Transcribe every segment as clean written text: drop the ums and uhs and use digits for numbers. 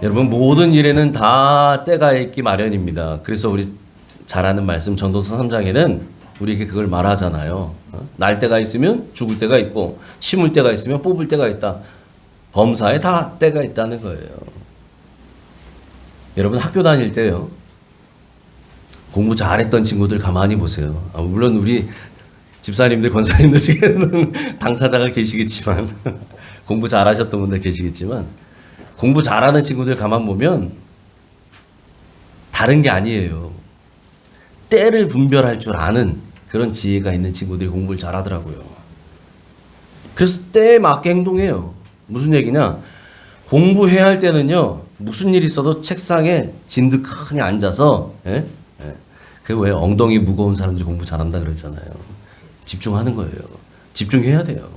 여러분 모든 일에는 다 때가 있기 마련입니다. 그래서 우리 잘 아는 말씀 전도서 3장에는 우리에게 그걸 말하잖아요. 날 때가 있으면 죽을 때가 있고 심을 때가 있으면 뽑을 때가 있다. 범사에 다 때가 있다는 거예요. 여러분 학교 다닐 때요. 공부 잘했던 친구들 가만히 보세요. 물론 우리 집사님들, 권사님들 중에는 당사자가 계시겠지만 공부 잘하셨던 분들 계시겠지만 공부 잘하는 친구들 가만 보면 다른 게 아니에요. 때를 분별할 줄 아는 그런 지혜가 있는 친구들이 공부를 잘하더라고요. 그래서 때에 맞게 행동해요. 무슨 얘기냐? 공부해야 할 때는요. 무슨 일이 있어도 책상에 진득하니 앉아서 그 왜 엉덩이 무거운 사람들이 공부 잘한다 그러잖아요. 집중하는 거예요. 집중해야 돼요.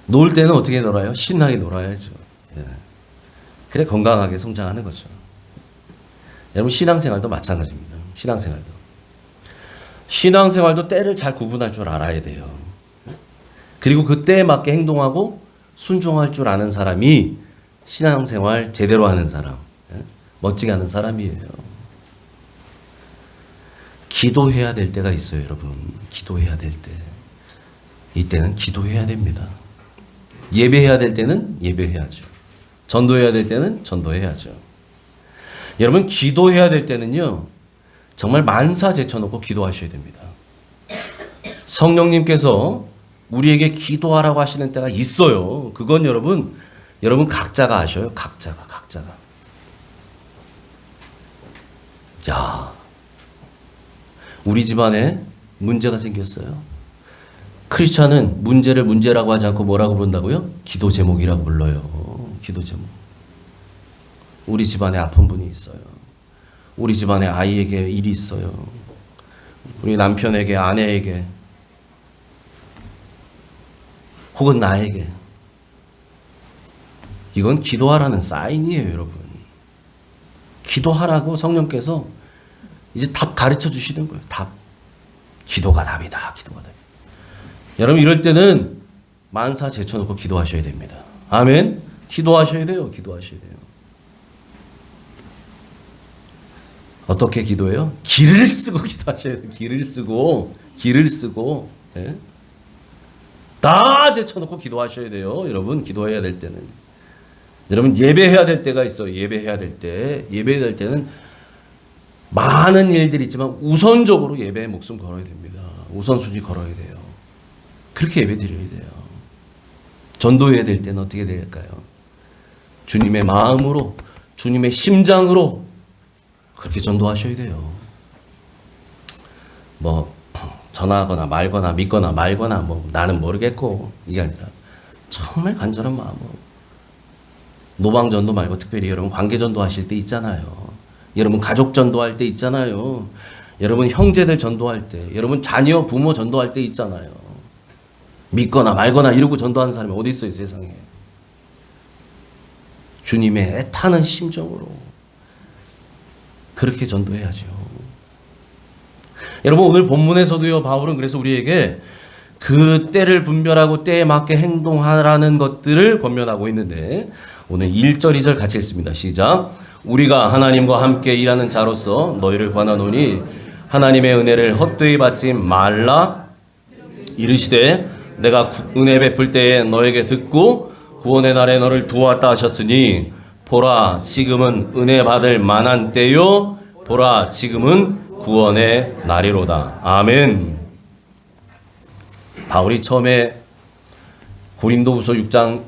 놀 때는 어떻게 놀아요? 신나게 놀아야죠. 그래 건강하게 성장하는 거죠. 여러분 신앙생활도 마찬가지입니다. 신앙생활도 때를 잘 구분할 줄 알아야 돼요. 그리고 그 때에 맞게 행동하고 순종할 줄 아는 사람이 신앙생활 제대로 하는 사람, 멋지게 하는 사람이에요. 기도해야 될 때가 있어요, 여러분. 기도해야 될 때. 이때는 기도해야 됩니다. 예배해야 될 때는 예배해야죠. 전도해야 될 때는 전도해야죠. 여러분 기도해야 될 때는요. 정말 만사 제쳐놓고 기도하셔야 됩니다. 성령님께서 우리에게 기도하라고 하시는 때가 있어요. 그건 여러분 각자가 아셔요. 각자가. 야, 우리 집안에 문제가 생겼어요. 크리스찬은 문제를 문제라고 하지 않고 뭐라고 부른다고요? 기도 제목이라고 불러요. 기도 제목. 우리 집안에 아픈 분이 있어요. 우리 집안에 아이에게 일이 있어요. 우리 남편에게, 아내에게, 혹은 나에게. 이건 기도하라는 사인이에요, 여러분. 기도하라고 성령께서 이제 답 가르쳐 주시는 거예요. 답. 기도가 답이다. 기도가 답. 여러분 이럴 때는 만사 제쳐놓고 기도하셔야 됩니다. 아멘. 기도하셔야 돼요. 어떻게 기도해요? 기를 쓰고 기도하셔야 돼요. 기를 쓰고 다 제쳐놓고 기도하셔야 돼요. 여러분 기도해야 될 때는. 여러분 예배해야 될 때가 있어요. 예배해야 될 때는 많은 일들이 있지만 우선적으로 예배에 목숨 걸어야 됩니다. 우선순위 걸어야 돼요. 그렇게 예배 드려야 돼요. 전도해야 될 때는 어떻게 될까요? 주님의 마음으로, 주님의 심장으로 그렇게 전도하셔야 돼요. 뭐 전하거나 말거나 믿거나 말거나 뭐 나는 모르겠고 이게 아니라 정말 간절한 마음으로 노방전도 말고 특별히 여러분 관계전도 하실 때 있잖아요. 여러분 가족 전도할 때 있잖아요. 여러분 형제들 전도할 때, 여러분 자녀 부모 전도할 때 있잖아요. 믿거나 말거나 이러고 전도하는 사람이 어디 있어요, 세상에. 주님의 애타는 심정으로 그렇게 전도해야죠. 여러분 오늘 본문에서도요, 바울은 그래서 우리에게 그 때를 분별하고 때에 맞게 행동하라는 것들을 권면하고 있는데 오늘 1절 2절 같이 읽습니다. 시작. 우리가 하나님과 함께 일하는 자로서 너희를 권하노니 하나님의 은혜를 헛되이 받지 말라. 이르시되 내가 은혜 베풀 때에 너에게 듣고 구원의 날에 너를 도왔다 하셨으니 보라 지금은 은혜 받을 만한 때요 보라 지금은 구원의 날이로다. 아멘. 바울이 처음에 고린도후서 6장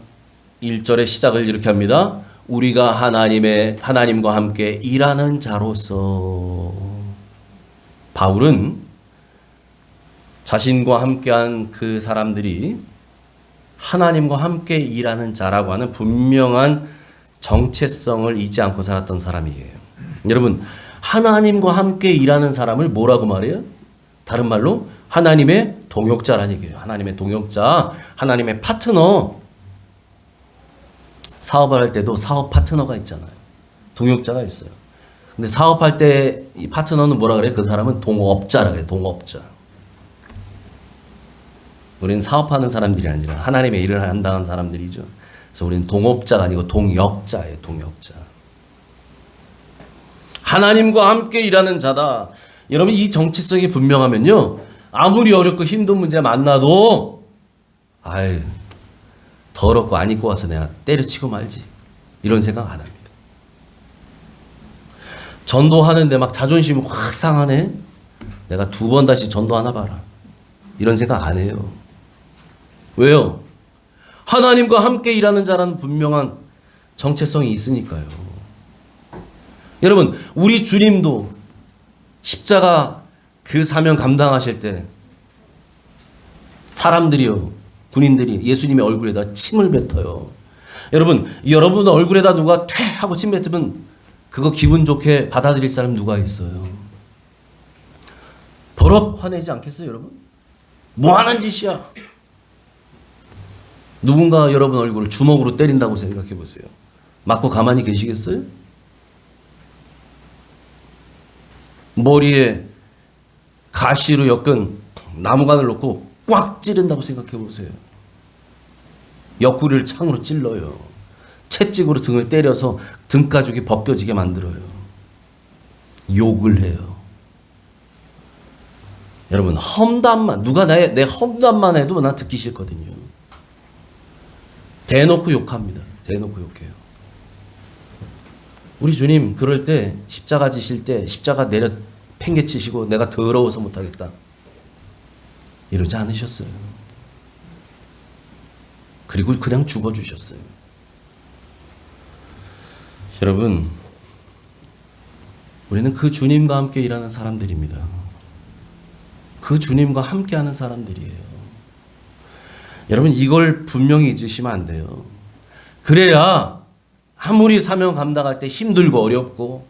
1절의 시작을 이렇게 합니다. 우리가 하나님과 함께 일하는 자로서. 바울은 자신과 함께한 그 사람들이 하나님과 함께 일하는 자라고 하는 분명한 정체성을 잊지 않고 살았던 사람이에요. 여러분 하나님과 함께 일하는 사람을 뭐라고 말해요? 다른 말로 하나님의 동역자라는 얘기예요. 하나님의 동역자, 하나님의 파트너. 사업을 할 때도 사업 파트너가 있잖아요. 동역자가 있어요. 근데 사업할 때 이 파트너는 뭐라 그래요? 그 사람은 동업자라 그래요. 동업자. 우리는 사업하는 사람들이 아니라 하나님의 일을 한다는 사람들이죠. 그래서 우리는 동업자가 아니고 동역자예요. 동역자. 하나님과 함께 일하는 자다. 여러분 이 정체성이 분명하면요. 아무리 어렵고 힘든 문제 만나도 아유 더럽고 안 입고 와서 내가 때려치고 말지. 이런 생각 안 합니다. 전도하는데 막 자존심이 확 상하네. 내가 2번 다시 전도하나 봐라. 이런 생각 안 해요. 왜요? 하나님과 함께 일하는 자라는 분명한 정체성이 있으니까요. 여러분 우리 주님도 십자가 그 사명 감당하실 때 사람들이요 군인들이 예수님의 얼굴에다 침을 뱉어요. 여러분 얼굴에다 누가 퇴 하고 침 뱉으면 그거 기분 좋게 받아들일 사람 누가 있어요? 버럭 화내지 않겠어요, 여러분? 뭐 하는 짓이야? 누군가 여러분 얼굴을 주먹으로 때린다고 생각해 보세요. 맞고 가만히 계시겠어요? 머리에 가시로 엮은 나무관을 놓고 꽉 찌른다고 생각해 보세요. 옆구리를 창으로 찔러요. 채찍으로 등을 때려서 등가죽이 벗겨지게 만들어요. 욕을 해요. 여러분 험담만 누가 내 험담만 해도 나 듣기 싫거든요. 대놓고 욕합니다. 대놓고 욕해요. 우리 주님 그럴 때 십자가 지실 때 십자가 내려 팽개치시고 내가 더러워서 못하겠다 이러지 않으셨어요. 그리고 그냥 죽어주셨어요. 여러분 우리는 그 주님과 함께 일하는 사람들입니다. 그 주님과 함께하는 사람들이에요. 여러분 이걸 분명히 잊으시면 안 돼요. 그래야 아무리 사명 감당할 때 힘들고 어렵고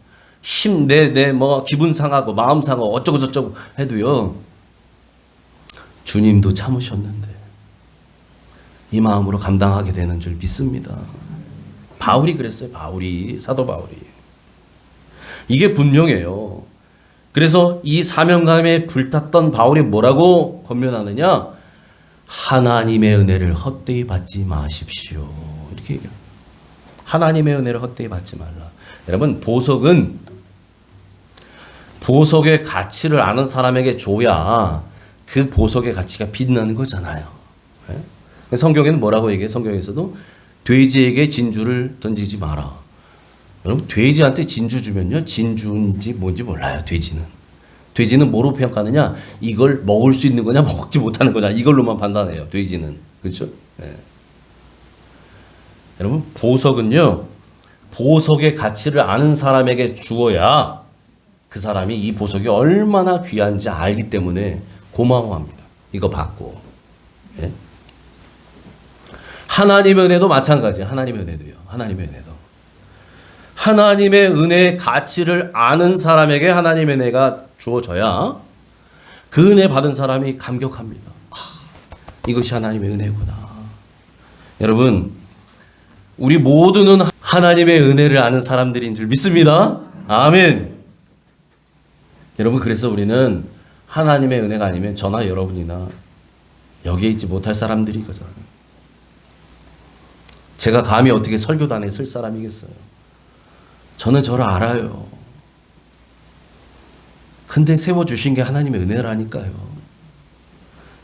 내 기분 상하고 마음 상하고 어쩌고 저쩌고 해도요. 주님도 참으셨는데 이 마음으로 감당하게 되는 줄 믿습니다. 바울이 그랬어요. 사도 바울이. 이게 분명해요. 그래서 이 사명감에 불탔던 바울이 뭐라고 권면하느냐? 하나님의 은혜를 헛되이 받지 마십시오. 이렇게 얘기해요. 하나님의 은혜를 헛되이 받지 말라. 여러분 보석의 가치를 아는 사람에게 줘야 그 보석의 가치가 빛나는 거잖아요. 네? 성경에는 뭐라고 얘기해요? 성경에서도 돼지에게 진주를 던지지 마라. 여러분 돼지한테 진주 주면요 진주인지 뭔지 몰라요. 돼지는 뭐로 평가하느냐? 이걸 먹을 수 있는 거냐 먹지 못하는 거냐 이걸로만 판단해요. 돼지는 그렇죠? 네. 여러분 보석은요 보석의 가치를 아는 사람에게 주어야 그 사람이 이 보석이 얼마나 귀한지 알기 때문에 고마워합니다. 이거 받고. 예? 하나님의 은혜도 마찬가지예요. 하나님의 은혜도요. 하나님의 은혜의 가치를 아는 사람에게 하나님의 은혜가 주어져야 그 은혜 받은 사람이 감격합니다. 이것이 하나님의 은혜구나. 여러분 우리 모두는 하나님의 은혜를 아는 사람들인 줄 믿습니다. 아멘. 여러분 그래서 우리는 하나님의 은혜가 아니면 저나 여러분이나 여기에 있지 못할 사람들이거든요. 제가 감히 어떻게 설교단에 설 사람이겠어요. 저는 저를 알아요. 근데 세워주신 게 하나님의 은혜라니까요.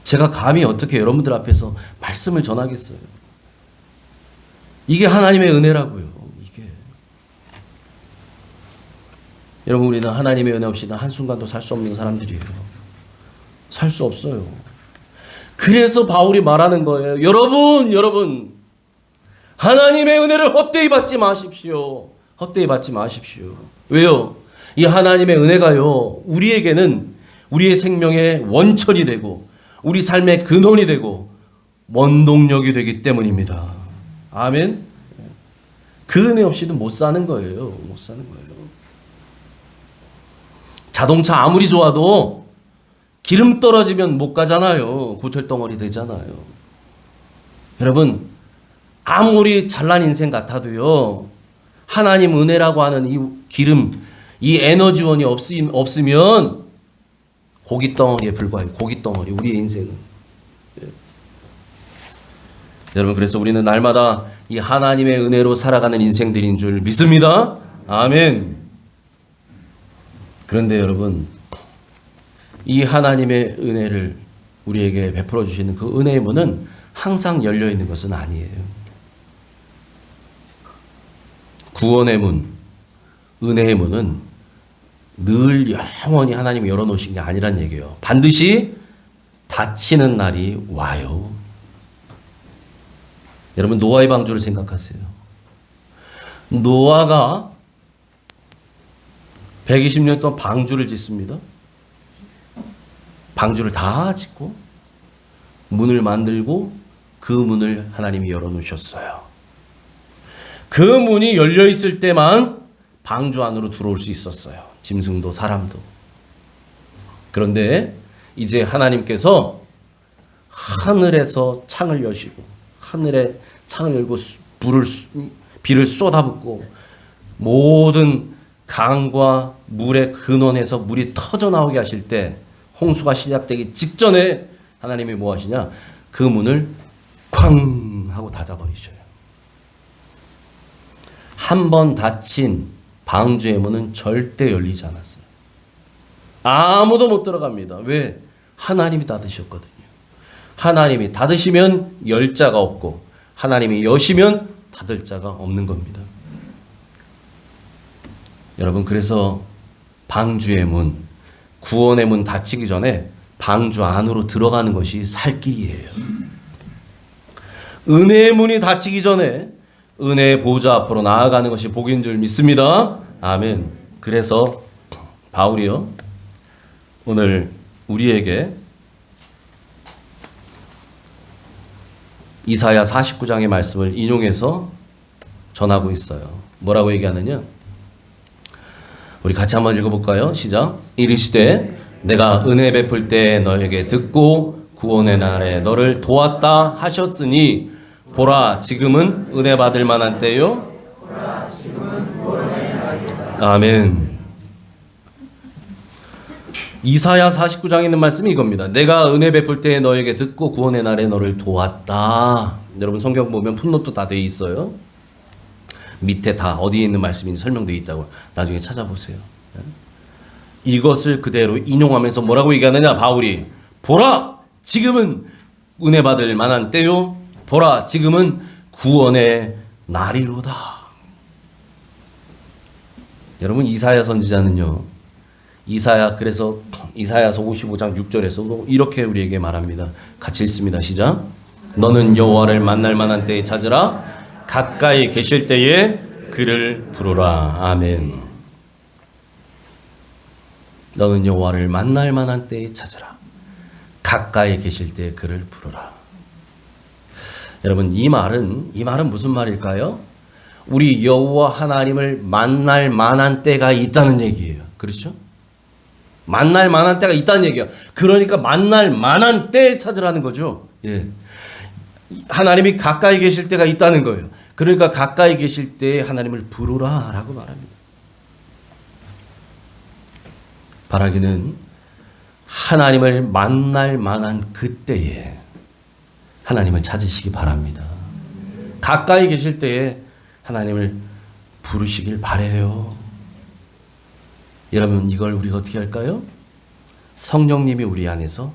제가 감히 어떻게 여러분들 앞에서 말씀을 전하겠어요. 이게 하나님의 은혜라고요. 이게. 여러분 우리는 하나님의 은혜 없이는 한순간도 살 수 없는 사람들이에요. 살 수 없어요. 그래서 바울이 말하는 거예요. 여러분 하나님의 은혜를 헛되이 받지 마십시오. 헛되이 받지 마십시오. 왜요? 이 하나님의 은혜가요 우리에게는 우리의 생명의 원천이 되고 우리 삶의 근원이 되고 원동력이 되기 때문입니다. 아멘. 그 은혜 없이는 못 사는 거예요. 못 사는 거예요. 자동차 아무리 좋아도 기름 떨어지면 못 가잖아요. 고철덩어리 되잖아요. 여러분 아무리 잘난 인생 같아도요 하나님 은혜라고 하는 이 기름, 이 에너지원이 없으면 고깃덩어리에 불과해요. 고깃덩어리, 우리의 인생은. 예. 여러분 그래서 우리는 날마다 이 하나님의 은혜로 살아가는 인생들인 줄 믿습니다. 아멘. 그런데 여러분, 이 하나님의 은혜를 우리에게 베풀어 주시는 그 은혜의 문은 항상 열려 있는 것은 아니에요. 구원의 문, 은혜의 문은 늘 영원히 하나님이 열어놓으신 게 아니란 얘기예요. 반드시 닫히는 날이 와요. 여러분, 노아의 방주를 생각하세요. 노아가 120년 동안 방주를 짓습니다. 방주를 다 짓고 문을 만들고 그 문을 하나님이 열어놓으셨어요. 그 문이 열려있을 때만 방주 안으로 들어올 수 있었어요. 짐승도 사람도. 그런데 이제 하나님께서 하늘에서 창을 여시고 하늘에 창을 열고 비를 쏟아붓고 모든 강과 물의 근원에서 물이 터져 나오게 하실 때, 홍수가 시작되기 직전에 하나님이 뭐 하시냐? 그 문을 쾅 하고 닫아버리셔요. 한 번 닫힌 방주의 문은 절대 열리지 않았어요. 아무도 못 들어갑니다. 왜? 하나님이 닫으셨거든요. 하나님이 닫으시면 열 자가 없고 하나님이 여시면 닫을 자가 없는 겁니다. 여러분, 그래서 방주의 문, 구원의 문 닫히기 전에 방주 안으로 들어가는 것이 살 길이에요. 은혜의 문이 닫히기 전에 은혜의 보좌 앞으로 나아가는 것이 복인 줄 믿습니다. 아멘. 그래서 바울이요, 오늘 우리에게 이사야 49장의 말씀을 인용해서 전하고 있어요. 뭐라고 얘기하느냐? 우리 같이 한번 읽어볼까요? 시작. 이르시되 내가 은혜 베풀 때 너에게 듣고 구원의 날에 너를 도왔다 하셨으니 보라 지금은 은혜 받을 만한 때요. 아멘. 이사야 49장에 있는 말씀이 이겁니다. 내가 은혜 베풀 때 너에게 듣고 구원의 날에 너를 도왔다. 여러분, 성경 보면 풋노트 다 되어 있어요. 밑에 다 어디에 있는 말씀인지 설명되어 있다고 나중에 찾아보세요. 이것을 그대로 인용하면서 뭐라고 얘기하느냐? 바울이 보라 지금은 은혜 받을 만한 때요. 보라 지금은 구원의 날이로다. 여러분, 이사야 선지자는요, 그래서 이사야서 55장 6절에서도 이렇게 우리에게 말합니다. 같이 읽습니다. 시작. 너는 여호와를 만날 만한 때에 찾으라. 가까이 계실 때에 그를 부르라. 아멘. 너는 여호와를 만날 만한 때에 찾으라. 가까이 계실 때에 그를 부르라. 여러분, 이 말은 무슨 말일까요? 우리 여호와 하나님을 만날 만한 때가 있다는 얘기예요. 그렇죠? 만날 만한 때가 있다는 얘기예요. 그러니까 만날 만한 때에 찾으라는 거죠. 예. 하나님이 가까이 계실 때가 있다는 거예요. 그러니까 가까이 계실 때에 하나님을 부르라 라고 말합니다. 바라기는 하나님을 만날 만한 그때에 하나님을 찾으시기 바랍니다. 가까이 계실 때에 하나님을 부르시길 바라요. 여러분, 이걸 우리가 어떻게 할까요? 성령님이 우리 안에서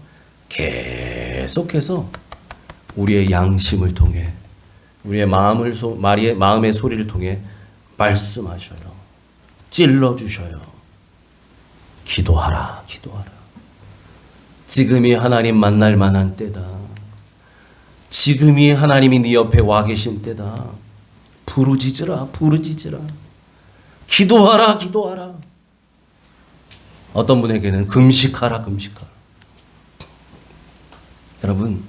계속해서 우리의 양심을 통해, 우리의 마음의 소리를 통해 말씀하셔요. 찔러주셔요. 기도하라, 기도하라. 지금이 하나님 만날 만한 때다. 지금이 하나님이 네 옆에 와 계신 때다. 부르짖으라, 부르짖으라. 기도하라, 기도하라. 어떤 분에게는 금식하라, 금식하라. 여러분,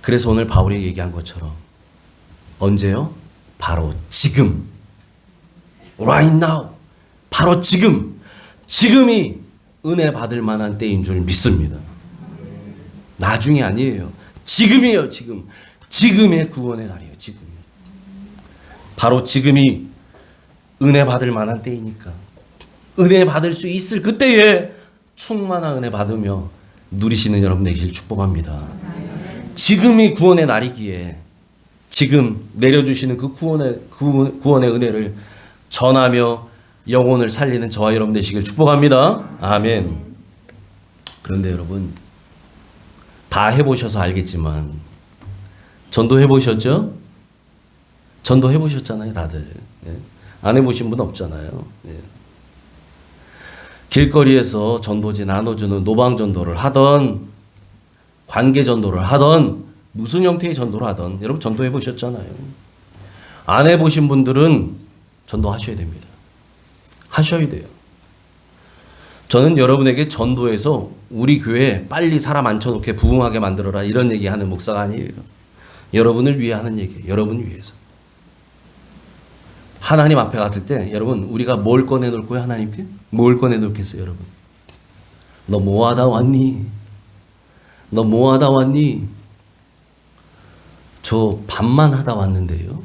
그래서 오늘 바울이 얘기한 것처럼 언제요? 바로 지금, right now, 바로 지금이 은혜 받을 만한 때인 줄 믿습니다. 나중이 아니에요. 지금이에요. 지금의 구원의 날이에요. 지금이요. 바로 지금이 은혜 받을 만한 때이니까 은혜 받을 수 있을 그때에 충만한 은혜 받으며 누리시는 여러분 되시길 축복합니다. 지금이 구원의 날이기에 지금 내려주시는 그 구원의 은혜를 전하며 영혼을 살리는 저와 여러분 되시길 축복합니다. 아멘. 그런데 여러분, 다 해보셔서 알겠지만 전도 해보셨죠? 전도 해보셨잖아요, 다들. 예. 안 해보신 분 없잖아요. 예. 길거리에서 전도지 나눠주는 노방전도를 하던, 관계전도를 하던, 무슨 형태의 전도를 하던, 여러분 전도 해보셨잖아요. 안 해보신 분들은 전도하셔야 됩니다. 하셔야 돼요. 저는 여러분에게 전도해서 우리 교회 빨리 사람 앉혀놓게 부흥하게 만들어라 이런 얘기하는 목사가 아니에요. 여러분을 위해 하는 얘기예요. 여러분을 위해서. 하나님 앞에 갔을 때 여러분 우리가 뭘 꺼내놓을 거예요? 하나님께? 뭘 꺼내놓겠어요 여러분? 너 뭐하다 왔니? 너 뭐하다 왔니? 저 밥만 하다 왔는데요.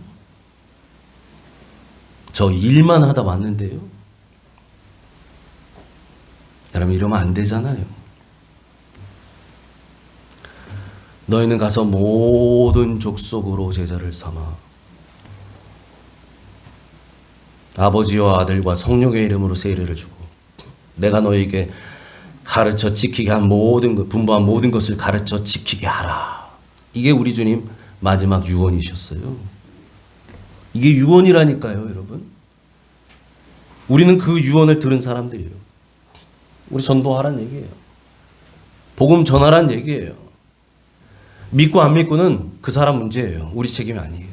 저 일만 하다 왔는데요. 여러분 이러면 안 되잖아요. 너희는 가서 모든 족속으로 제자를 삼아 아버지와 아들과 성령의 이름으로 세례를 주고 내가 너희에게 가르쳐 지키게 한 모든 것, 분부한 모든 것을 가르쳐 지키게 하라. 이게 우리 주님 마지막 유언이셨어요. 이게 유언이라니까요, 여러분. 우리는 그 유언을 들은 사람들이에요. 우리 전도하란 얘기예요. 복음 전하란 얘기예요. 믿고 안 믿고는 그 사람 문제예요. 우리 책임이 아니에요.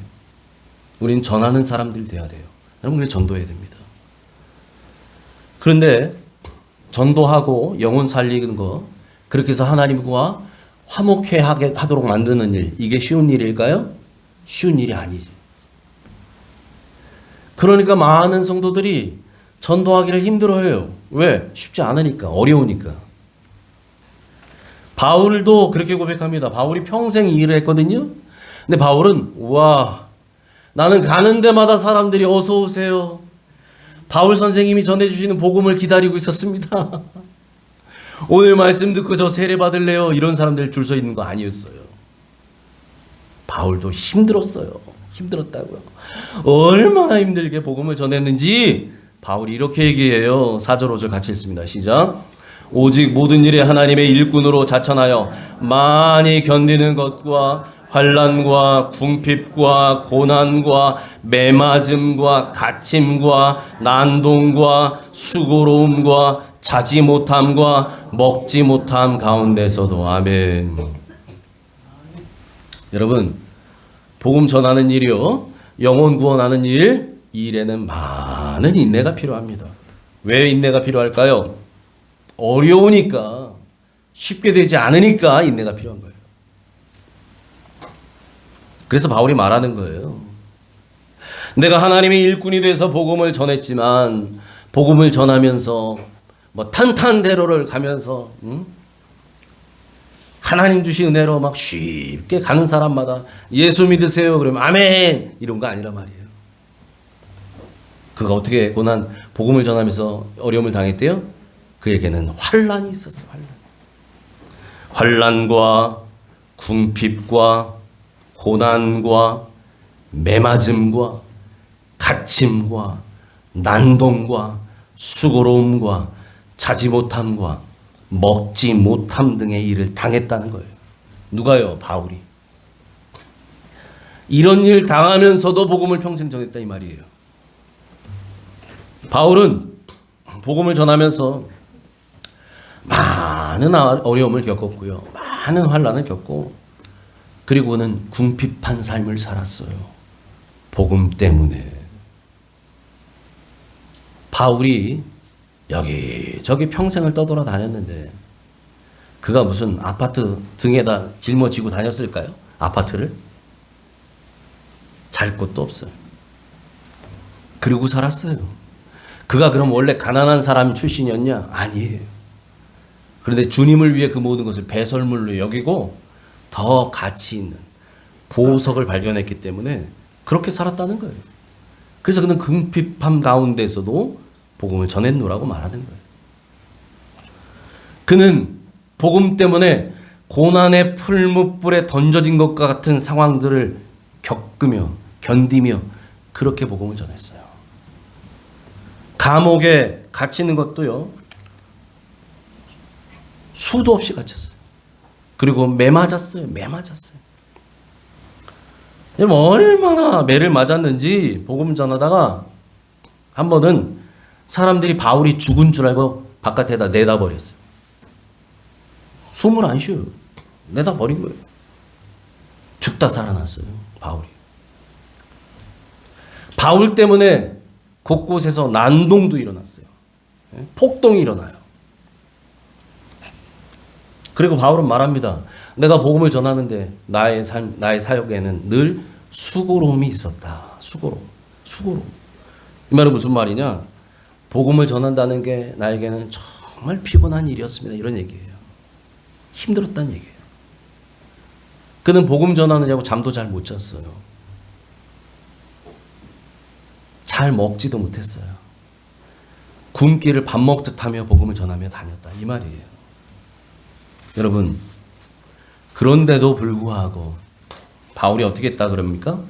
우리는 전하는 사람들이 돼야 돼요. 여러분, 그래서 전도해야 됩니다. 그런데 전도하고 영혼 살리는 거, 그렇게 해서 하나님과 화목해 하도록 만드는 일, 이게 쉬운 일일까요? 쉬운 일이 아니지. 그러니까 많은 성도들이 전도하기를 힘들어해요. 왜? 쉽지 않으니까, 어려우니까. 바울도 그렇게 고백합니다. 바울이 평생 이 일을 했거든요. 근데 바울은 나는 가는 데마다 사람들이 어서 오세요. 바울 선생님이 전해주시는 복음을 기다리고 있었습니다. 오늘 말씀 듣고 저 세례 받을래요. 이런 사람들 줄 서 있는 거 아니었어요. 바울도 힘들었어요. 힘들었다고요. 얼마나 힘들게 복음을 전했는지 바울이 이렇게 얘기해요. 4절 5절 같이 읽습니다. 시작. 오직 모든 일에 하나님의 일꾼으로 자천하여 많이 견디는 것과 환난과 궁핍과 고난과 매맞음과 갇힘과 난동과 수고로움과 자지 못함과 먹지 못함 가운데서도 아멘. 여러분, 복음 전하는 일이요, 영혼 구원하는 일, 이 일에는 많은 인내가 필요합니다. 왜 인내가 필요할까요? 어려우니까, 쉽게 되지 않으니까 인내가 필요한 거예요. 그래서 바울이 말하는 거예요. 내가 하나님의 일꾼이 돼서 복음을 전했지만, 복음을 전하면서 탄탄대로를 가면서 하나님 주신 은혜로 막 쉽게 가는 사람마다 예수 믿으세요 그러면 아멘 이런 거 아니란 말이에요. 그가 어떻게 고난 복음을 전하면서 어려움을 당했대요? 그에게는 환난이 있었어. 환난과 궁핍과 고난과 매맞음과 갇힘과 난동과 수고로움과 자지 못함과 먹지 못함 등의 일을 당했다는 거예요. 누가요? 바울이. 이런 일 당하면서도 복음을 평생 전했다 이 말이에요. 바울은 복음을 전하면서 많은 어려움을 겪었고요. 많은 환난을 겪고 그리고는 궁핍한 삶을 살았어요. 복음 때문에. 바울이 여기저기 평생을 떠돌아 다녔는데 그가 무슨 아파트 등에다 짊어지고 다녔을까요? 아파트를? 잘 곳도 없어요. 그러고 살았어요. 그가 그럼 원래 가난한 사람 출신이었냐? 아니에요. 그런데 주님을 위해 그 모든 것을 배설물로 여기고 더 가치 있는 보석을 발견했기 때문에 그렇게 살았다는 거예요. 그래서 그는 궁핍함 가운데서도 복음을 전했노라고 말하는 거예요. 그는 복음 때문에 고난의 풀무불에 던져진 것과 같은 상황들을 겪으며 견디며 그렇게 복음을 전했어요. 감옥에 갇히는 것도요, 수도 없이 갇혔어요. 그리고 매 맞았어요. 얼마나 매를 맞았는지 복음 전하다가 한 번은 사람들이 바울이 죽은 줄 알고 바깥에다 내다 버렸어요. 숨을 안 쉬어요. 내다 버린 거예요. 죽다 살아났어요, 바울이. 바울 때문에 곳곳에서 난동도 일어났어요. 폭동이 일어나요. 그리고 바울은 말합니다. 내가 복음을 전하는데 나의 사역에는 늘 수고로움이 있었다. 수고로움. 이 말은 무슨 말이냐? 복음을 전한다는 게 나에게는 정말 피곤한 일이었습니다. 이런 얘기예요. 힘들었다는 얘기예요. 그는 복음 전하느냐고 잠도 잘 못 잤어요. 잘 먹지도 못했어요. 굶기를 밥 먹듯 하며 복음을 전하며 다녔다. 이 말이에요. 여러분, 그런데도 불구하고 바울이 어떻게 했다 그럽니까?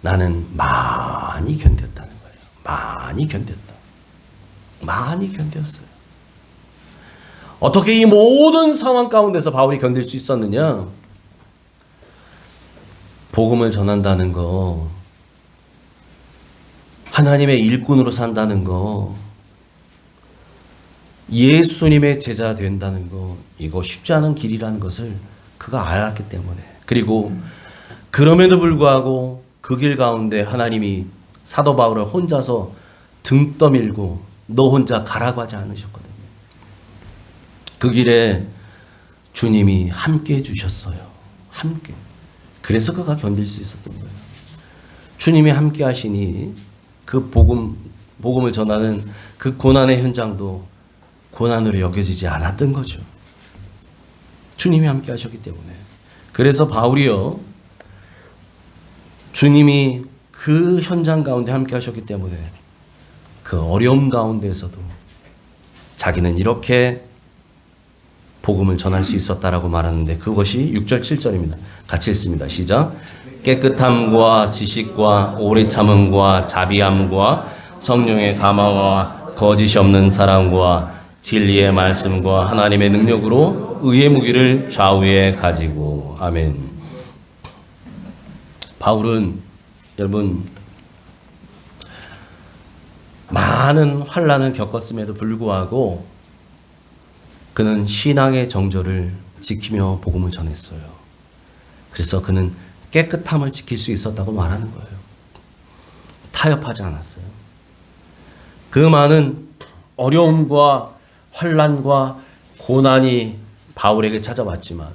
나는 많이 견뎠다는 거예요. 많이 견뎠어요. 어떻게 이 모든 상황 가운데서 바울이 견딜 수 있었느냐? 복음을 전한다는 거, 하나님의 일꾼으로 산다는 거, 예수님의 제자 된다는 거, 이거 쉽지 않은 길이라는 것을 그가 알았기 때문에, 그리고 그럼에도 불구하고 그 길 가운데 하나님이 사도 바울을 혼자서 등 떠밀고 너 혼자 가라고 하지 않으셨거든요. 그 길에 주님이 함께 해주셨어요. 함께. 그래서 그가 견딜 수 있었던 거예요. 주님이 함께 하시니 그 복음을 전하는 그 고난의 현장도 고난으로 여겨지지 않았던 거죠. 주님이 함께 하셨기 때문에. 그래서 바울이요, 주님이 그 현장 가운데 함께 하셨기 때문에 그 어려움 가운데에서도 자기는 이렇게 복음을 전할 수 있었다라고 말하는데, 그것이 6절 7절입니다. 같이 읽습니다. 시작. 깨끗함과 지식과 오래 참음과 자비함과 성령의 감화와 거짓이 없는 사랑과 진리의 말씀과 하나님의 능력으로 의의 무기를 좌우에 가지고. 아멘. 바울은 여러분 많은 환난을 겪었음에도 불구하고 그는 신앙의 정절을 지키며 복음을 전했어요. 그래서 그는 깨끗함을 지킬 수 있었다고 말하는 거예요. 타협하지 않았어요. 그 많은 어려움과 환난과 고난이 바울에게 찾아왔지만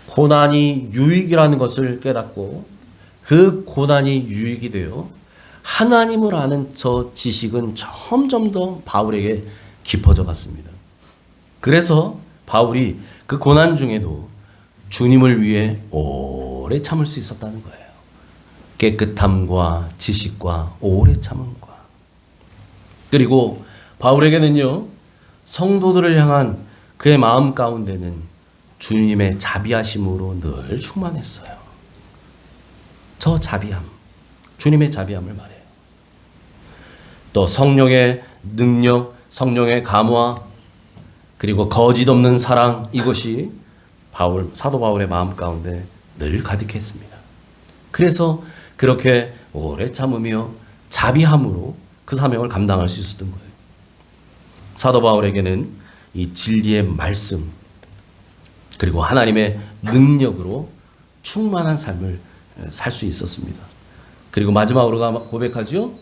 고난이 유익이라는 것을 깨닫고 그 고난이 유익이 되어 하나님을 아는 저 지식은 점점 더 바울에게 깊어져 갔습니다. 그래서 바울이 그 고난 중에도 주님을 위해 오래 참을 수 있었다는 거예요. 깨끗함과 지식과 오래 참음과. 그리고 바울에게는요, 성도들을 향한 그의 마음 가운데는 주님의 자비하심으로 늘 충만했어요. 저 자비함, 주님의 자비함을 말해요. 또 성령의 능력, 성령의 감화, 그리고 거짓 없는 사랑, 이것이 사도 바울의 마음 가운데 늘 가득했습니다. 그래서 그렇게 오래 참으며 자비함으로 그 사명을 감당할 수 있었던 거예요. 사도 바울에게는 이 진리의 말씀, 그리고 하나님의 능력으로 충만한 삶을 살 수 있었습니다. 그리고 마지막으로 고백하죠.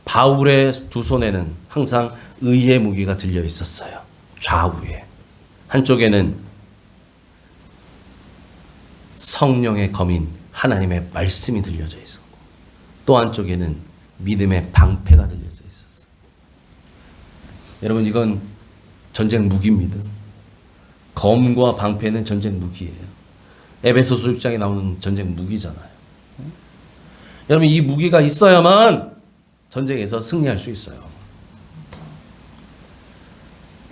바울의 두 손에는 항상 의의 무기가 들려 있었어요. 좌우에. 한쪽에는 성령의 검인 하나님의 말씀이 들려져 있었고, 또 한쪽에는 믿음의 방패가 들려져 있었어요. 여러분, 이건 전쟁 무기입니다. 검과 방패는 전쟁 무기예요. 에베소서 6장에 나오는 전쟁 무기잖아요. 여러분, 이 무기가 있어야만 전쟁에서 승리할 수 있어요.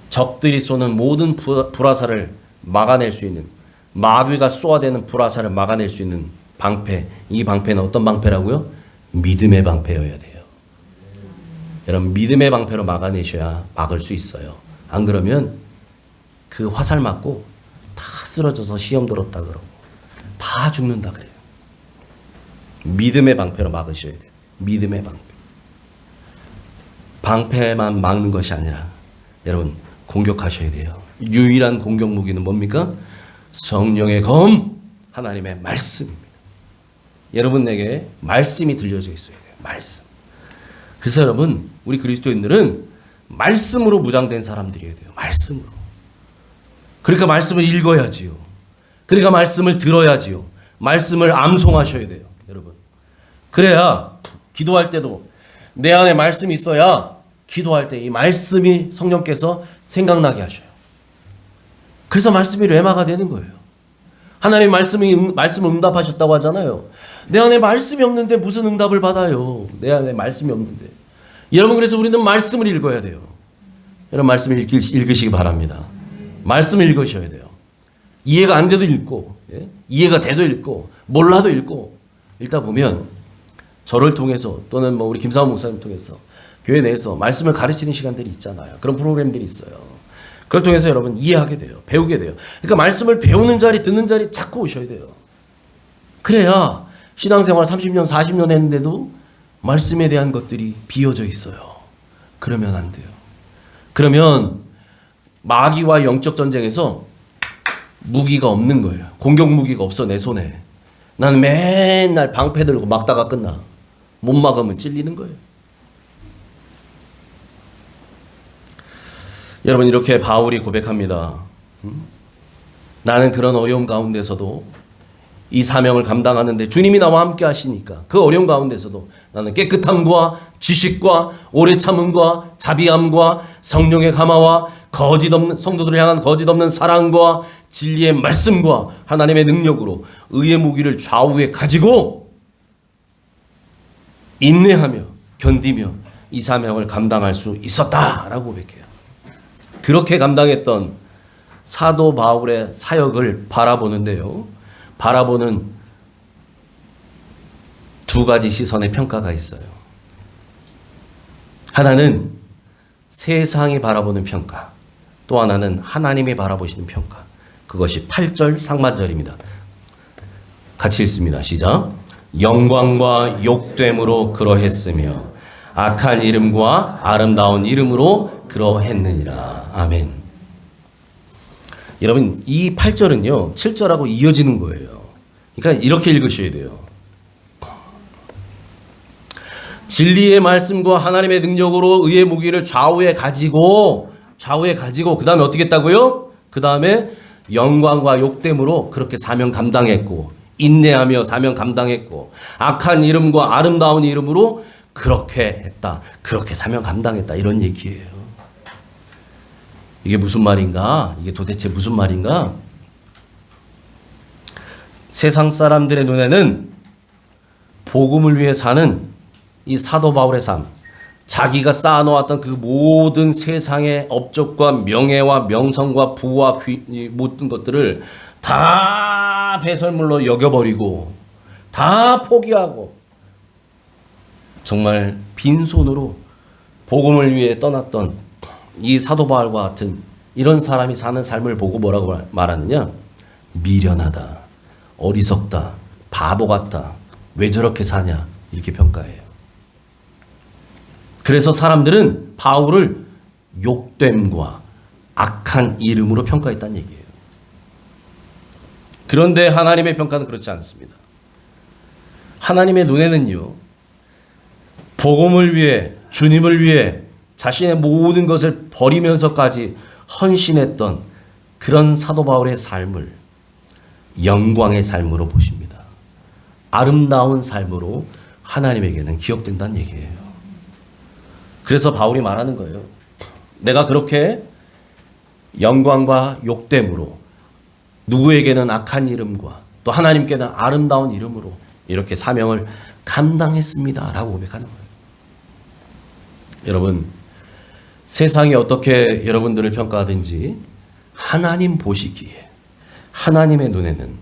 적들이 쏘는 모든 불화살을 막아낼 수 있는, 마귀가 쏘아대는 불화살을 막아낼 수 있는 방패. 이 방패는 어떤 방패라고요? 믿음의 방패여야 돼요. 여러분 믿음의 방패로 막아내셔야 막을 수 있어요. 안 그러면 그 화살 맞고 다 쓰러져서 시험 들었다 그러고 다 죽는다 그래요. 믿음의 방패로 막으셔야 돼요. 믿음의 방패. 방패만 막는 것이 아니라 여러분 공격하셔야 돼요. 유일한 공격 무기는 뭡니까? 성령의 검, 하나님의 말씀입니다. 여러분에게 말씀이 들려져 있어야 돼요. 말씀. 그래서 여러분 우리 그리스도인들은 말씀으로 무장된 사람들이어야 돼요. 말씀으로. 그러니까 말씀을 읽어야지요. 그러니까 말씀을 들어야지요. 말씀을 암송하셔야 돼요. 여러분. 그래야 기도할 때도 내 안에 말씀이 있어야 기도할 때 이 말씀이 성령께서 생각나게 하셔요. 그래서 말씀이 레마가 되는 거예요. 하나님 말씀을 응답하셨다고 하잖아요. 내 안에 말씀이 없는데 무슨 응답을 받아요. 내 안에 말씀이 없는데. 여러분 그래서 우리는 말씀을 읽어야 돼요. 여러분 말씀을 읽으시기 바랍니다. 말씀을 읽으셔야 돼요. 이해가 안 돼도 읽고 이해가 돼도 읽고 몰라도 읽고 읽다 보면 저를 통해서 또는 우리 김사원 목사님 통해서 교회 내에서 말씀을 가르치는 시간들이 있잖아요. 그런 프로그램들이 있어요. 그걸 통해서 여러분 이해하게 돼요. 배우게 돼요. 그러니까 말씀을 배우는 자리 듣는 자리 자꾸 오셔야 돼요. 그래야 신앙생활 30년 40년 했는데도 말씀에 대한 것들이 비어져 있어요. 그러면 안 돼요. 그러면 마귀와 영적 전쟁에서 무기가 없는 거예요. 공격 무기가 없어 내 손에. 나는 맨날 방패 들고 막다가 끝나. 못 막으면 찔리는 거예요. 여러분 이렇게 바울이 고백합니다. 나는 그런 어려움 가운데서도 이 사명을 감당하는데 주님이 나와 함께 하시니까 그 어려움 가운데서도 나는 깨끗함과 지식과 오래 참음과 자비함과 성령의 감화와 거짓없는 성도들을 향한 거짓없는 사랑과 진리의 말씀과 하나님의 능력으로 의의 무기를 좌우에 가지고 인내하며 견디며 이 사명을 감당할 수 있었다라고 고백해요. 그렇게 감당했던 사도 바울의 사역을 바라보는데요. 바라보는 두 가지 시선의 평가가 있어요. 하나는 세상이 바라보는 평가, 또 하나는 하나님이 바라보시는 평가. 그것이 8절 상반절입니다. 같이 읽습니다. 시작. 영광과 욕됨으로 그러했으며 악한 이름과 아름다운 이름으로 그러했느니라. 아멘. 여러분 이 8절은요 7절하고 이어지는 거예요. 그러니까 이렇게 읽으셔야 돼요. 진리의 말씀과 하나님의 능력으로 의의 무기를 좌우에 가지고 그 다음에 어떻게 했다고요? 그 다음에 영광과 욕됨으로 그렇게 사명 감당했고 인내하며 사명 감당했고 악한 이름과 아름다운 이름으로 그렇게 했다. 그렇게 사명 감당했다. 이런 얘기예요. 이게 무슨 말인가? 이게 도대체 무슨 말인가? 세상 사람들의 눈에는 복음을 위해 사는 이 사도 바울의 삶, 자기가 쌓아놓았던 그 모든 세상의 업적과 명예와 명성과 부와 모든 것들을 다 배설물로 여겨버리고 다 포기하고 정말 빈손으로 복음을 위해 떠났던 이 사도 바울과 같은 이런 사람이 사는 삶을 보고 뭐라고 말하느냐? 미련하다, 어리석다, 바보 같다, 왜 저렇게 사냐 이렇게 평가해요. 그래서 사람들은 바울을 욕됨과 악한 이름으로 평가했다는 얘기예요. 그런데 하나님의 평가는 그렇지 않습니다. 하나님의 눈에는요, 복음을 위해, 주님을 위해 자신의 모든 것을 버리면서까지 헌신했던 그런 사도 바울의 삶을 영광의 삶으로 보십니다. 아름다운 삶으로 하나님에게는 기억된다는 얘기예요. 그래서 바울이 말하는 거예요. 내가 그렇게 영광과 욕됨으로 누구에게는 악한 이름과 또 하나님께는 아름다운 이름으로 이렇게 사명을 감당했습니다. 라고 고백하는 거예요. 여러분, 세상이 어떻게 여러분들을 평가하든지 하나님 보시기에 하나님의 눈에는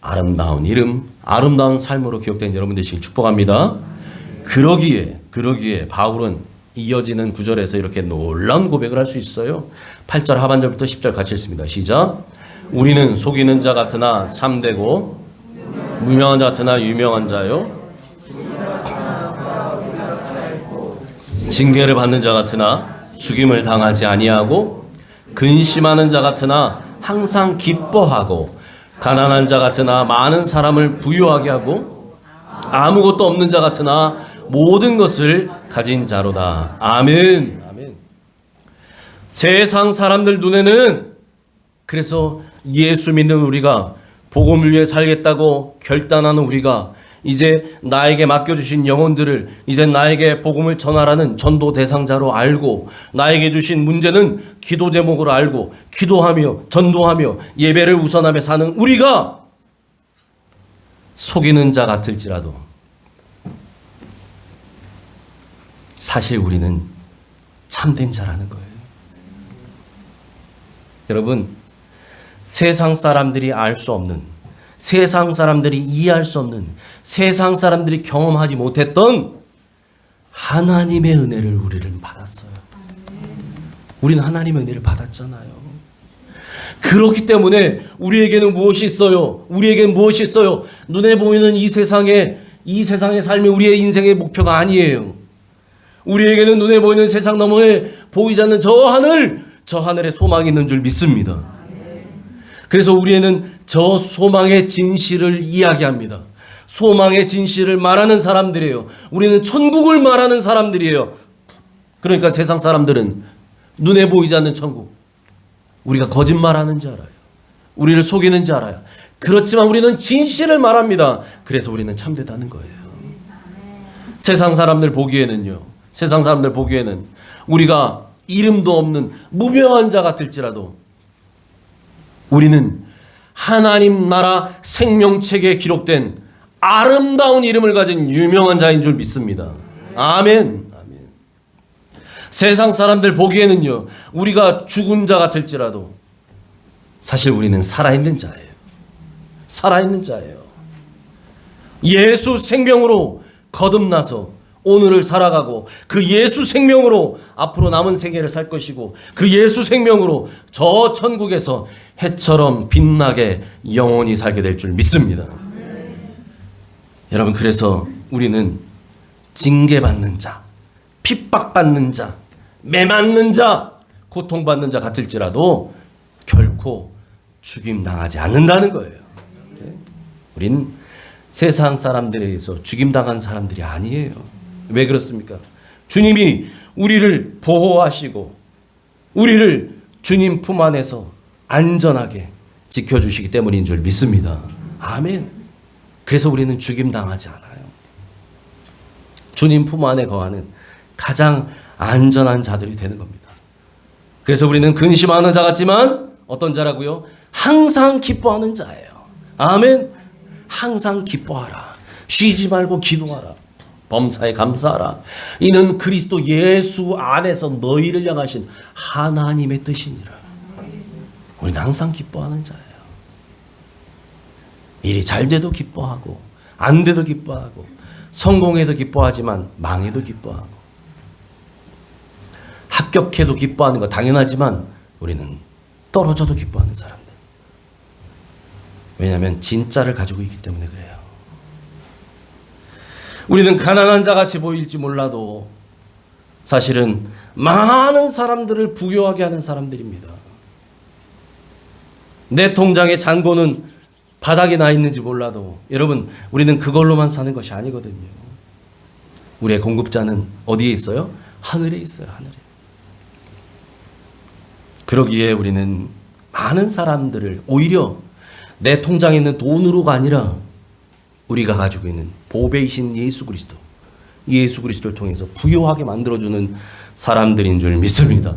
아름다운 이름, 아름다운 삶으로 기억된 여러분 되시길 축복합니다. 그러기에 바울은 이어지는 구절에서 이렇게 놀라운 고백을 할 수 있어요. 8절 하반절부터 10절 같이 읽습니다. 시작. 우리는 속이는 자 같으나 참되고 무명한 자 같으나 유명한 자요, 징계를 받는 자 같으나 죽임을 당하지 아니하고, 근심하는 자 같으나 항상 기뻐하고, 가난한 자 같으나 많은 사람을 부유하게 하고, 아무것도 없는 자 같으나 모든 것을 가진 자로다. 아멘. 아멘. 세상 사람들 눈에는, 그래서 예수 믿는 우리가, 복음을 위해 살겠다고 결단하는 우리가, 이제 나에게 맡겨주신 영혼들을 이제 나에게 복음을 전하라는 전도 대상자로 알고, 나에게 주신 문제는 기도 제목으로 알고 기도하며 전도하며 예배를 우선하며 사는 우리가 속이는 자 같을지라도 사실 우리는 참된 자라는 거예요. 여러분, 세상 사람들이 알 수 없는, 세상 사람들이 이해할 수 없는, 세상 사람들이 경험하지 못했던 하나님의 은혜를 우리를 받았어요. 우리는 하나님의 은혜를 받았잖아요. 그렇기 때문에 우리에게는 무엇이 있어요? 우리에게는 무엇이 있어요? 눈에 보이는 이 세상의 삶이 우리의 인생의 목표가 아니에요. 우리에게는 눈에 보이는 세상 너머에 보이지 않는 저 하늘에 소망이 있는 줄 믿습니다. 그래서 우리는 저 소망의 진실을 이야기합니다. 소망의 진실을 말하는 사람들이에요. 우리는 천국을 말하는 사람들이에요. 그러니까 세상 사람들은 눈에 보이지 않는 천국, 우리가 거짓말하는 줄 알아요. 우리를 속이는 줄 알아요. 그렇지만 우리는 진실을 말합니다. 그래서 우리는 참되다는 거예요. 세상 사람들 보기에는 우리가 이름도 없는 무명한 자 같을지라도 우리는 하나님 나라 생명책에 기록된 아름다운 이름을 가진 유명한 자인 줄 믿습니다. 아멘. 아멘. 세상 사람들 보기에는요, 우리가 죽은 자 같을지라도 사실 우리는 살아있는 자예요. 살아있는 자예요. 예수 생명으로 거듭나서 오늘을 살아가고, 그 예수 생명으로 앞으로 남은 생애를 살 것이고, 그 예수 생명으로 저 천국에서 해처럼 빛나게 영원히 살게 될 줄 믿습니다. 여러분, 그래서 우리는 징계받는 자, 핍박받는 자, 매맞는 자, 고통받는 자 같을지라도 결코 죽임당하지 않는다는 거예요. 우린 세상 사람들에 의해서 죽임당한 사람들이 아니에요. 왜 그렇습니까? 주님이 우리를 보호하시고 우리를 주님 품 안에서 안전하게 지켜주시기 때문인 줄 믿습니다. 아멘. 그래서 우리는 죽임당하지 않아요. 주님 품 안에 거하는 가장 안전한 자들이 되는 겁니다. 그래서 우리는 근심하는 자 같지만 어떤 자라고요? 항상 기뻐하는 자예요. 아멘. 항상 기뻐하라. 쉬지 말고 기도하라. 범사에 감사하라. 이는 그리스도 예수 안에서 너희를 향하신 하나님의 뜻이니라. 우리는 항상 기뻐하는 자예요. 일이 잘 돼도 기뻐하고, 안 돼도 기뻐하고, 성공해도 기뻐하지만 망해도 기뻐하고, 합격해도 기뻐하는 거 당연하지만 우리는 떨어져도 기뻐하는 사람들. 왜냐하면 진짜를 가지고 있기 때문에 그래요. 우리는 가난한 자같이 보일지 몰라도 사실은 많은 사람들을 부유하게 하는 사람들입니다. 내 통장의 잔고는 바닥에 나 있는지 몰라도 여러분, 우리는 그걸로만 사는 것이 아니거든요. 우리의 공급자는 어디에 있어요? 하늘에 있어요. 하늘에. 그러기에 우리는 많은 사람들을 오히려 내 통장에 있는 돈으로가 아니라 우리가 가지고 있는 보배이신 예수 그리스도를 통해서 부유하게 만들어주는 사람들인 줄 믿습니다.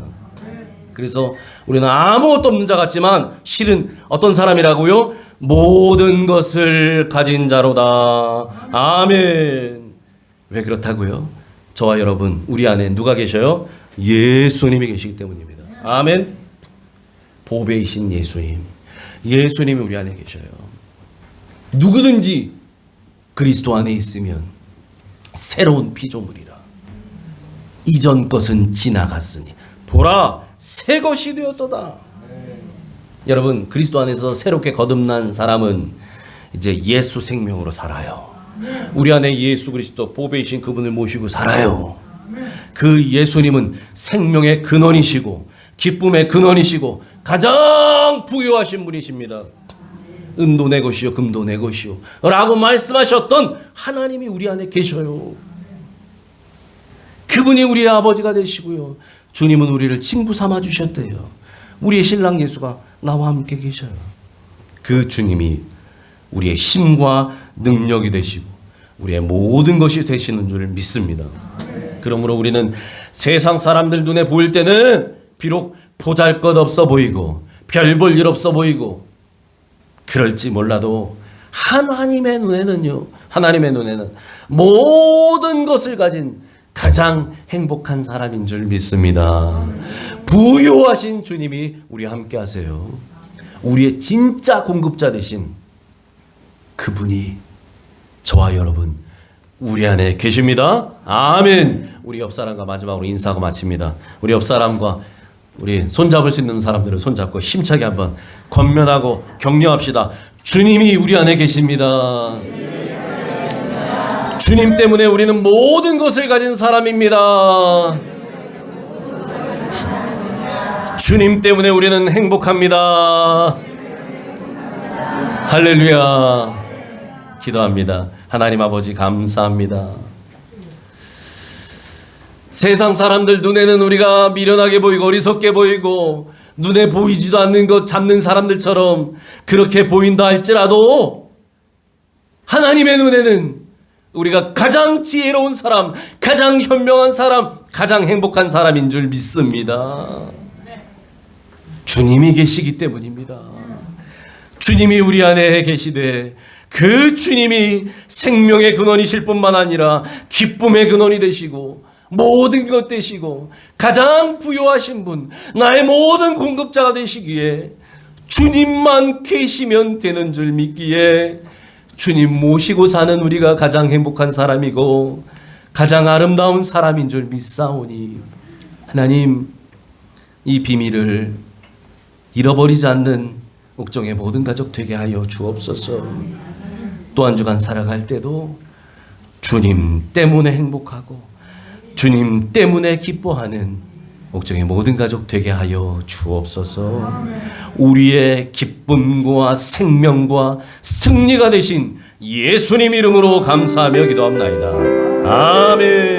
그래서 우리는 아무것도 없는 자 같지만 실은 어떤 사람이라고요? 모든 것을 가진 자로다. 아멘. 왜 그렇다고요? 저와 여러분, 우리 안에 누가 계셔요? 예수님이 계시기 때문입니다. 아멘. 보배이신 예수님이 우리 안에 계셔요. 누구든지 그리스도 안에 있으면 새로운 피조물이라. 이전 것은 지나갔으니 보라 새 것이 되었도다. 여러분, 그리스도 안에서 새롭게 거듭난 사람은 이제 예수 생명으로 살아요. 우리 안에 예수 그리스도 보배이신 그분을 모시고 살아요. 그 예수님은 생명의 근원이시고 기쁨의 근원이시고 가장 부유하신 분이십니다. 은도 내 것이요 금도 내 것이요 라고 말씀하셨던 하나님이 우리 안에 계셔요. 그분이 우리의 아버지가 되시고요, 주님은 우리를 친구 삼아 주셨대요. 우리의 신랑 예수가 나와 함께 계셔요. 그 주님이 우리의 힘과 능력이 되시고 우리의 모든 것이 되시는 줄 믿습니다. 그러므로 우리는 세상 사람들 눈에 보일 때는 비록 보잘것없어 보이고 별 볼 일 없어 보이고 그럴지 몰라도 하나님의 눈에는 모든 것을 가진 가장 행복한 사람인 줄 믿습니다. 부유하신 주님이 우리와 함께 하세요. 우리의 진짜 공급자 되신 그분이 저와 여러분 우리 안에 계십니다. 아멘. 우리 옆 사람과 마지막으로 인사하고 마칩니다. 우리 옆 사람과 우리 손잡을 수 있는 사람들을 손잡고 힘차게 한번 권면하고 격려합시다. 주님이 우리 안에 계십니다. 주님 때문에 우리는 모든 것을 가진 사람입니다. 주님 때문에 우리는 행복합니다. 할렐루야. 기도합니다. 하나님 아버지 감사합니다. 세상 사람들 눈에는 우리가 미련하게 보이고 어리석게 보이고 눈에 보이지도 않는 것 잡는 사람들처럼 그렇게 보인다 할지라도 하나님의 눈에는 우리가 가장 지혜로운 사람, 가장 현명한 사람, 가장 행복한 사람인 줄 믿습니다. 주님이 계시기 때문입니다. 주님이 우리 안에 계시되 그 주님이 생명의 근원이실 뿐만 아니라 기쁨의 근원이 되시고 모든 것 되시고 가장 부유하신 분, 나의 모든 공급자가 되시기에 주님만 계시면 되는 줄 믿기에 주님 모시고 사는 우리가 가장 행복한 사람이고 가장 아름다운 사람인 줄 믿사오니 하나님, 이 비밀을 잃어버리지 않는 옥정의 모든 가족 되게 하여 주옵소서. 또 한 주간 살아갈 때도 주님 때문에 행복하고 주님 때문에 기뻐하는 옥정의 모든 가족 되게 하여 주옵소서. 우리의 기쁨과 생명과 승리가 되신 예수님 이름으로 감사하며 기도합나이다. 아멘.